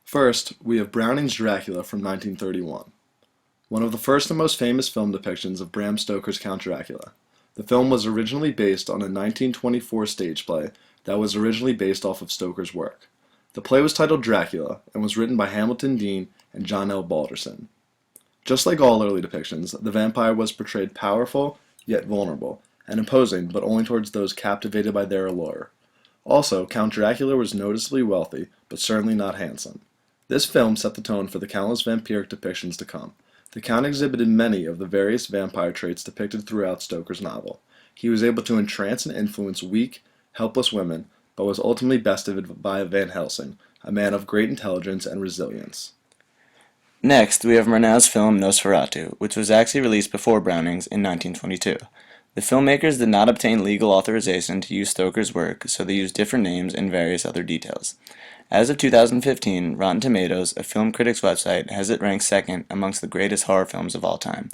First, we have Browning's Dracula from 1931, one of the first and most famous film depictions of Bram Stoker's Count Dracula. The film was originally based on a 1924 stage play that was originally based off of Stoker's work. The play was titled Dracula and was written by Hamilton Deane and John L. Balderson. Just like all early depictions, the vampire was portrayed powerful yet vulnerable, and imposing but only towards those captivated by their allure. Also, Count Dracula was noticeably wealthy, but certainly not handsome. This film set the tone for the countless vampiric depictions to come. The Count exhibited many of the various vampire traits depicted throughout Stoker's novel. He was able to entrance and influence weak, helpless women, but was ultimately bested by Van Helsing, a man of great intelligence and resilience. Next, we have Murnau's film Nosferatu, which was actually released before Browning's in 1922. The filmmakers did not obtain legal authorization to use Stoker's work, so they used different names and various other details. As of 2015, Rotten Tomatoes, a film critics website, has it ranked second amongst the greatest horror films of all time.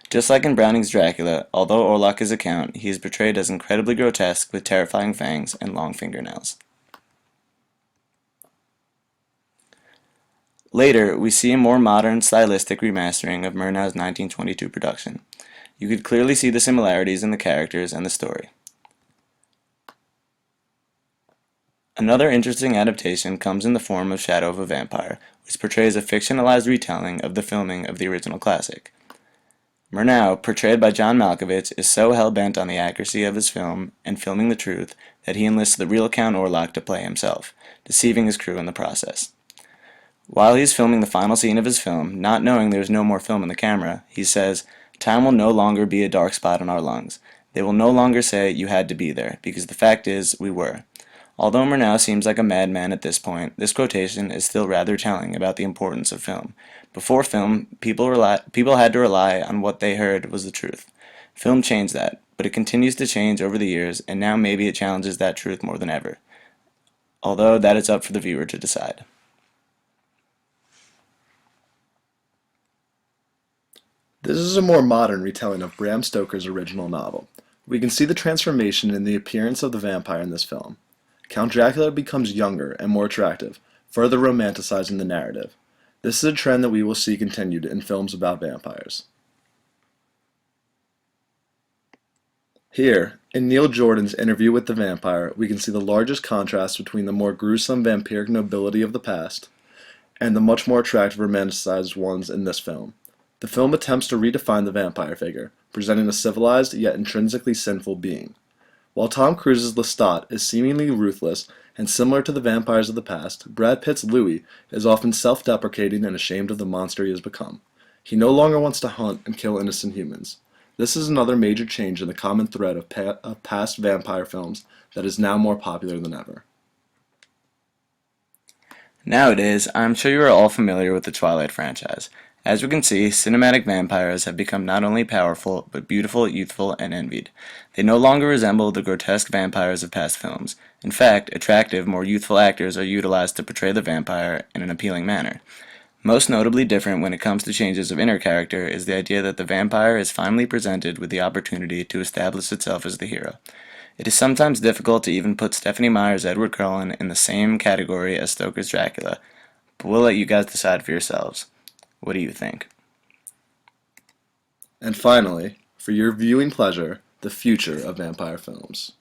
Just like in Browning's Dracula, although Orlok is a count, he is portrayed as incredibly grotesque with terrifying fangs and long fingernails. Later, we see a more modern, stylistic remastering of Murnau's 1922 production. You could clearly see the similarities in the characters and the story. Another interesting adaptation comes in the form of Shadow of a Vampire, which portrays a fictionalized retelling of the filming of the original classic. Murnau, portrayed by John Malkovich, is so hell-bent on the accuracy of his film and filming the truth that he enlists the real Count Orlok to play himself, deceiving his crew in the process. While he is filming the final scene of his film, not knowing there is no more film in the camera, he says, "Time will no longer be a dark spot in our lungs. They will no longer say you had to be there, because the fact is, we were." Although Murnau seems like a madman at this point, this quotation is still rather telling about the importance of film. Before film, people had to rely on what they heard was the truth. Film changed that, but it continues to change over the years, and now maybe it challenges that truth more than ever. Although that is up for the viewer to decide. This is a more modern retelling of Bram Stoker's original novel. We can see the transformation in the appearance of the vampire in this film. Count Dracula becomes younger and more attractive, further romanticizing the narrative. This is a trend that we will see continued in films about vampires. Here, in Neil Jordan's interview with the vampire, we can see the largest contrast between the more gruesome vampiric nobility of the past and the much more attractive romanticized ones in this film. The film attempts to redefine the vampire figure, presenting a civilized yet intrinsically sinful being. While Tom Cruise's Lestat is seemingly ruthless and similar to the vampires of the past, Brad Pitt's Louis is often self-deprecating and ashamed of the monster he has become. He no longer wants to hunt and kill innocent humans. This is another major change in the common thread of past vampire films that is now more popular than ever. Nowadays, I'm sure you are all familiar with the Twilight franchise. As we can see, cinematic vampires have become not only powerful, but beautiful, youthful, and envied. They no longer resemble the grotesque vampires of past films. In fact, attractive, more youthful actors are utilized to portray the vampire in an appealing manner. Most notably different when it comes to changes of inner character is the idea that the vampire is finally presented with the opportunity to establish itself as the hero. It is sometimes difficult to even put Stephenie Meyer's Edward Cullen in the same category as Stoker's Dracula, but we'll let you guys decide for yourselves. What do you think? And finally, for your viewing pleasure, the future of vampire films.